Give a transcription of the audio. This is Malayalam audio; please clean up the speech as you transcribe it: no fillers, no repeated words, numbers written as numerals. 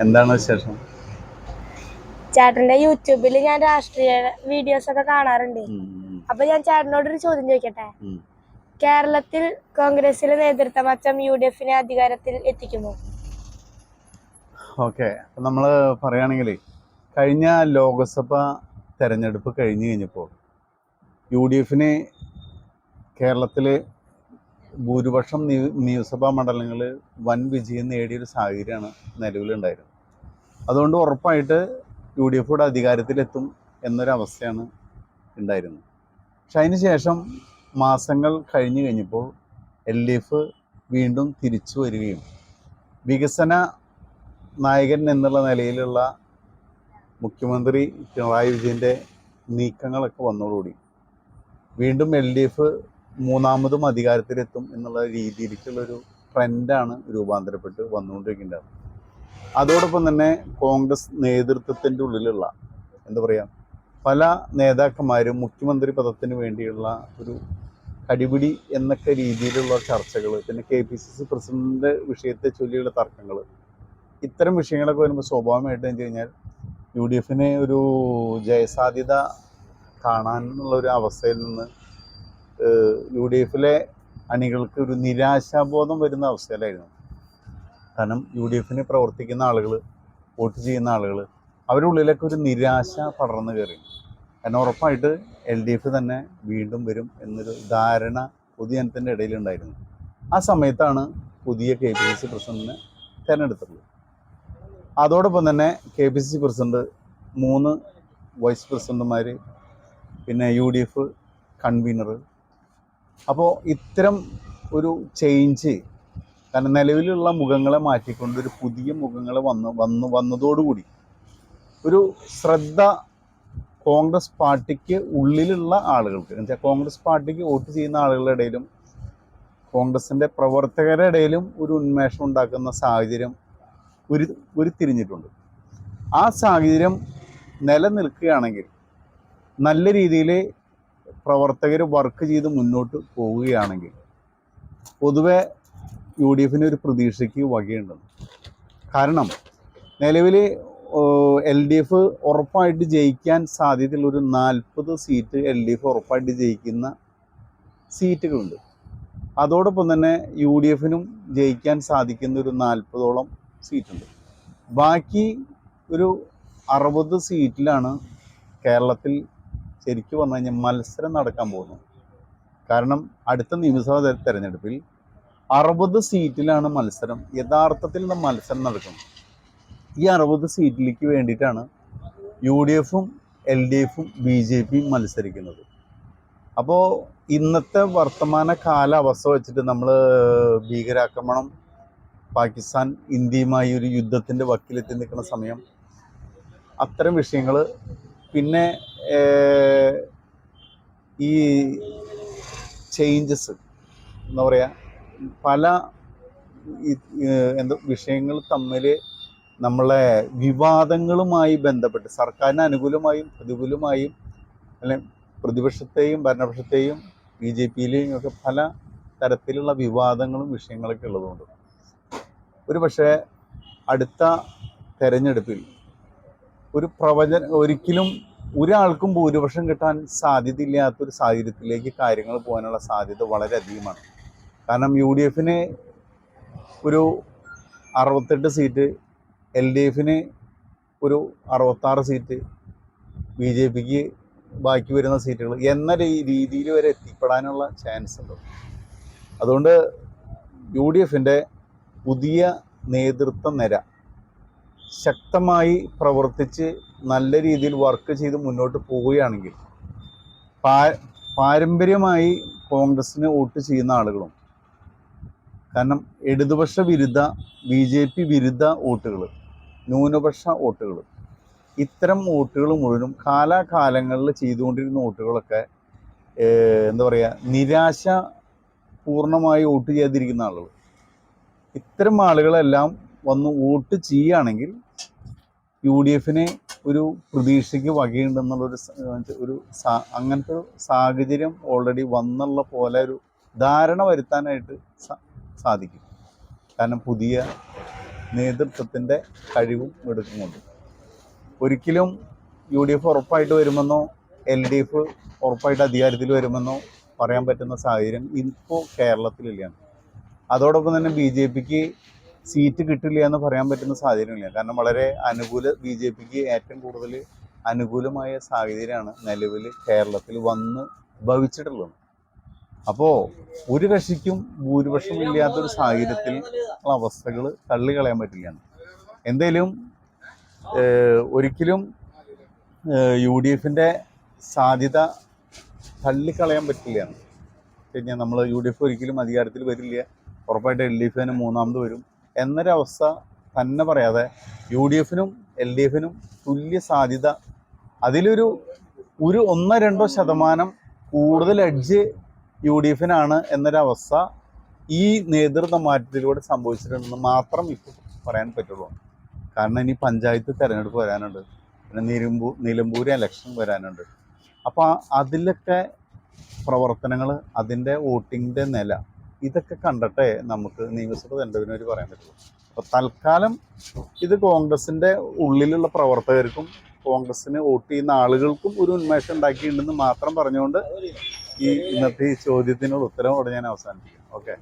എന്താണ് വിശേഷം? ചേട്ടന്റെ യൂട്യൂബിൽ ഞാൻ രാഷ്ട്രീയ വീഡിയോസ് ഒക്കെ കാണാറുണ്ട്. അപ്പൊ ഞാൻ ചേട്ടനോടൊരു ചോദ്യം ചോദിക്കട്ടെ? കേരളത്തിൽ കോൺഗ്രസിലെ നേതൃത്വം UDF-നെ അധികാരത്തിൽ എത്തിക്കുമോ? ഓക്കെ, അപ്പം നമ്മൾ പറയുകയാണെങ്കിൽ കഴിഞ്ഞ ലോക്സഭ തെരഞ്ഞെടുപ്പ് കഴിഞ്ഞപ്പോൾ UDF-ന് കേരളത്തിലെ ഭൂരിപക്ഷം നിയമസഭാ മണ്ഡലങ്ങളിൽ വൻ വിജയം നേടിയൊരു സാഹചര്യമാണ് നിലവിലുണ്ടായിരുന്നത്. അതുകൊണ്ട് ഉറപ്പായിട്ട് UDF കൂടെ അധികാരത്തിലെത്തും എന്നൊരവസ്ഥയാണ് ഉണ്ടായിരുന്നത്. പക്ഷെ അതിന് ശേഷം മാസങ്ങൾ കഴിഞ്ഞപ്പോൾ LDF വീണ്ടും തിരിച്ചു വരികയും വികസന നായകൻ എന്നുള്ള നിലയിലുള്ള മുഖ്യമന്ത്രി പിണറായി വിജയൻ്റെ നീക്കങ്ങളൊക്കെ വന്നതോടുകൂടി വീണ്ടും LDF മൂന്നാമതും അധികാരത്തിലെത്തും എന്നുള്ള രീതിയിലേക്കുള്ളൊരു ട്രെൻഡാണ് രൂപാന്തരപ്പെട്ട് വന്നുകൊണ്ടിരിക്കുന്നത്. അതോടൊപ്പം തന്നെ കോൺഗ്രസ് നേതൃത്വത്തിൻ്റെ ഉള്ളിലുള്ള എന്താ പറയുക, പല നേതാക്കന്മാരും മുഖ്യമന്ത്രി പദത്തിന് വേണ്ടിയുള്ള ഒരു കടിപിടി എന്നൊക്കെ രീതിയിലുള്ള ചർച്ചകൾ, പിന്നെ KPCC പ്രസിഡന്റ് വിഷയത്തെ ചൊല്ലിയുള്ള തർക്കങ്ങൾ, ഇത്തരം വിഷയങ്ങളൊക്കെ വരുമ്പോൾ സ്വാഭാവികമായിട്ട് എന്ന് വെച്ച് കഴിഞ്ഞാൽ UDF-ന് ഒരു ജയസാധ്യത കാണാനുള്ളൊരു അവസ്ഥയിൽ നിന്ന് UDF-ലെ അണികൾക്ക് ഒരു നിരാശാബോധം വരുന്ന അവസ്ഥയിലായിരുന്നു. കാരണം UDF-ന് പ്രവർത്തിക്കുന്ന ആളുകൾ, വോട്ട് ചെയ്യുന്ന ആളുകൾ, അവരുടെ ഉള്ളിലൊക്കെ ഒരു നിരാശ പടർന്നു കയറി. കാരണം ഉറപ്പായിട്ട് LDF തന്നെ വീണ്ടും വരും എന്നൊരു ധാരണ പൊതുജനത്തിൻ്റെ ഇടയിലുണ്ടായിരുന്നു. ആ സമയത്താണ് പുതിയ KPCC പ്രസിഡന്റിനെ തിരഞ്ഞെടുത്തിട്ടുള്ളത്. അതോടൊപ്പം തന്നെ KPCC പ്രസിഡന്റ്, 3 വൈസ് പ്രസിഡന്റുമാർ, പിന്നെ UDF കൺവീനർ. അപ്പോൾ ഇത്തരം ഒരു ചേഞ്ച്, കാരണം നിലവിലുള്ള മുഖങ്ങളെ മാറ്റിക്കൊണ്ട് ഒരു പുതിയ മുഖങ്ങൾ വന്നതോടുകൂടി ഒരു ശ്രദ്ധ കോൺഗ്രസ് പാർട്ടിക്ക് ഉള്ളിലുള്ള ആളുകൾക്ക്, എന്നുവെച്ചാൽ കോൺഗ്രസ് പാർട്ടിക്ക് വോട്ട് ചെയ്യുന്ന ആളുകളുടെ ഇടയിലും കോൺഗ്രസിൻ്റെ പ്രവർത്തകരുടെ ഇടയിലും ഒരു ഉന്മേഷം ഉണ്ടാക്കുന്ന സാഹചര്യം ഉരുത്തിരിഞ്ഞിട്ടുണ്ട്. ആ സാഹചര്യം നിലനിൽക്കുകയാണെങ്കിൽ, നല്ല രീതിയിൽ പ്രവർത്തകർ വർക്ക് ചെയ്ത് മുന്നോട്ട് പോവുകയാണെങ്കിൽ പൊതുവെ UDF-ന് ഒരു പ്രതീക്ഷയ്ക്ക് വകയുണ്ടെന്ന്. കാരണം നിലവിൽ LDF ഉറപ്പായിട്ട് ജയിക്കാൻ സാധ്യതയുള്ളൊരു 40 സീറ്റ് LDF ഉറപ്പായിട്ട് ജയിക്കുന്ന സീറ്റുകളുണ്ട്. അതോടൊപ്പം തന്നെ UDF-നും ജയിക്കാൻ സാധിക്കുന്ന ഒരു 40ഓളം സീറ്റുണ്ട്. ബാക്കി ഒരു 60 സീറ്റിലാണ് കേരളത്തിൽ ശരിക്കും പറഞ്ഞു കഴിഞ്ഞാൽ മത്സരം നടക്കാൻ പോകുന്നത്. കാരണം അടുത്ത നിയമസഭാ തെരഞ്ഞെടുപ്പിൽ 60 സീറ്റിലാണ് മത്സരം, യഥാർത്ഥത്തിലുള്ള മത്സരം നടക്കുന്നത്. ഈ 60 സീറ്റിലേക്ക് വേണ്ടിയിട്ടാണ് UDF-ഉം LDF-ഉം BJP-യും മത്സരിക്കുന്നത്. അപ്പോൾ ഇന്നത്തെ വർത്തമാന കാലാവസ്ഥ വെച്ചിട്ട് നമ്മൾ ഭീകരാക്രമണം, പാകിസ്ഥാൻ ഇന്ത്യയുമായി ഒരു യുദ്ധത്തിൻ്റെ വക്കിലെത്തി നിൽക്കുന്ന സമയം, അത്തരം വിഷയങ്ങൾ, പിന്നെ ഈ ചേഞ്ചസ് എന്താ പറയുക, പല വിഷയങ്ങൾ തമ്മിൽ നമ്മളെ വിവാദങ്ങളുമായി ബന്ധപ്പെട്ട് സർക്കാരിന് അനുകൂലമായും പ്രതികൂലമായും, അല്ലെങ്കിൽ പ്രതിപക്ഷത്തെയും ഭരണപക്ഷത്തെയും BJP-യിലെയും ഒക്കെ പല തരത്തിലുള്ള വിവാദങ്ങളും വിഷയങ്ങളൊക്കെ ഉള്ളതുകൊണ്ട് ഒരു പക്ഷേ അടുത്ത തെരഞ്ഞെടുപ്പിൽ ഒരു ഒരിക്കലും ഒരാൾക്കും ഭൂരിപക്ഷം കിട്ടാൻ സാധ്യതയില്ലാത്തൊരു സാഹചര്യത്തിലേക്ക് കാര്യങ്ങൾ പോകാനുള്ള സാധ്യത വളരെ അധികമാണ്. കാരണം UDF-ന് ഒരു 68 സീറ്റ്, LDF-ന് ഒരു 66 സീറ്റ്, BJP-ക്ക് ബാക്കി വരുന്ന സീറ്റുകൾ എന്ന രീതിയിൽ വരെ എത്തിപ്പെടാനുള്ള ചാൻസ് ഉണ്ട്. അതുകൊണ്ട് UDF-ൻ്റെ പുതിയ നേതൃത്വ നിര ശക്തമായി പ്രവർത്തിച്ച് നല്ല രീതിയിൽ വർക്ക് ചെയ്ത് മുന്നോട്ട് പോവുകയാണെങ്കിൽ പാരമ്പര്യമായി കോൺഗ്രസ്സിന് വോട്ട് ചെയ്യുന്ന ആളുകളും, കാരണം ഇടതുപക്ഷ വിരുദ്ധ BJP വിരുദ്ധ വോട്ടുകൾ, ന്യൂനപക്ഷ വോട്ടുകൾ, ഇത്തരം വോട്ടുകൾ മുഴുവനും കാലാകാലങ്ങളിൽ ചെയ്തുകൊണ്ടിരുന്ന വോട്ടുകളൊക്കെ എന്താ പറയുക, നിരാശ പൂർണ്ണമായി വോട്ട് ചെയ്യാതിരിക്കുന്ന ആളുകൾ, ഇത്തരം ആളുകളെല്ലാം വന്ന് വോട്ട് ചെയ്യുകയാണെങ്കിൽ UDF-ന് ഒരു പ്രതീക്ഷയ്ക്ക് വകയുണ്ടെന്നുള്ളൊരു അങ്ങനത്തെ ഒരു സാഹചര്യം ഓൾറെഡി വന്നുള്ള പോലെ ഒരു ധാരണ വരുത്താനായിട്ട് സാധിക്കും. കാരണം പുതിയ നേതൃത്വത്തിൻ്റെ കഴിവും മിടുക്കും കൊണ്ട്. ഒരിക്കലും UDF ഉറപ്പായിട്ട് വരുമെന്നോ LDF ഉറപ്പായിട്ട് അധികാരത്തിൽ വരുമെന്നോ പറയാൻ പറ്റുന്ന സാഹചര്യം ഇപ്പോൾ കേരളത്തിലില്ല. അതോടൊപ്പം തന്നെ BJPക്ക് സീറ്റ് കിട്ടില്ല എന്ന് പറയാൻ പറ്റുന്ന സാഹചര്യമില്ല. കാരണം വളരെ BJPക്ക് ഏറ്റവും കൂടുതൽ അനുകൂലമായ സാഹചര്യമാണ് നിലവിൽ കേരളത്തിൽ വന്ന് ഭവിച്ചിട്ടുള്ളത്. അപ്പോൾ ഒരു കക്ഷിക്കും ഭൂരിപക്ഷമില്ലാത്തൊരു സാഹചര്യത്തിൽ ഉള്ള അവസ്ഥകൾ തള്ളിക്കളയാൻ പറ്റില്ല. എന്തായാലും ഒരിക്കലും UDFൻ്റെ സാധ്യത തള്ളിക്കളയാൻ പറ്റില്ല. കഴിഞ്ഞാൽ നമ്മൾ UDF ഒരിക്കലും അധികാരത്തിൽ വരില്ല, ഉറപ്പായിട്ട് LDF തന്നെ മൂന്നാമത് വരും എന്നൊരവസ്ഥ തന്നെ പറയാതെ UDFനും LDFനും തുല്യ സാധ്യത, അതിലൊരു 1-2% കൂടുതൽ എഡ്ജ് UDFനാണ് എന്നൊരവസ്ഥ ഈ നേതൃത്വ മാറ്റത്തിലൂടെ സംഭവിച്ചിട്ടുണ്ടെന്ന് മാത്രം ഇപ്പോൾ പറയാൻ പറ്റുള്ളൂ. കാരണം ഇനി പഞ്ചായത്ത് തിരഞ്ഞെടുപ്പ് വരാനുണ്ട്, പിന്നെ നിലമ്പൂർ ഇലക്ഷൻ വരാനുണ്ട്. അപ്പോൾ അതിലൊക്കെ പ്രവർത്തനങ്ങൾ, അതിൻ്റെ വോട്ടിങ്ങിൻ്റെ നില, ഇതൊക്കെ കണ്ടിട്ടേ നമുക്ക് നിയമസഭ തെരഞ്ഞെടുപ്പിന് പറയാൻ പറ്റുള്ളൂ. അപ്പോൾ തൽക്കാലം ഇത് കോൺഗ്രസിൻ്റെ ഉള്ളിലുള്ള പ്രവർത്തകർക്കും കോൺഗ്രസിന് വോട്ട് ചെയ്യുന്ന ആളുകൾക്കും ഒരു ഉന്മേഷം ഉണ്ടാക്കിയിട്ടുണ്ടെന്ന് മാത്രം പറഞ്ഞുകൊണ്ട് ഈ ഇന്നത്തെ ഈ ചോദ്യത്തിനുള്ള ഉത്തരവോടെ ഞാൻ അവസാനിപ്പിക്കും. ഓക്കെ.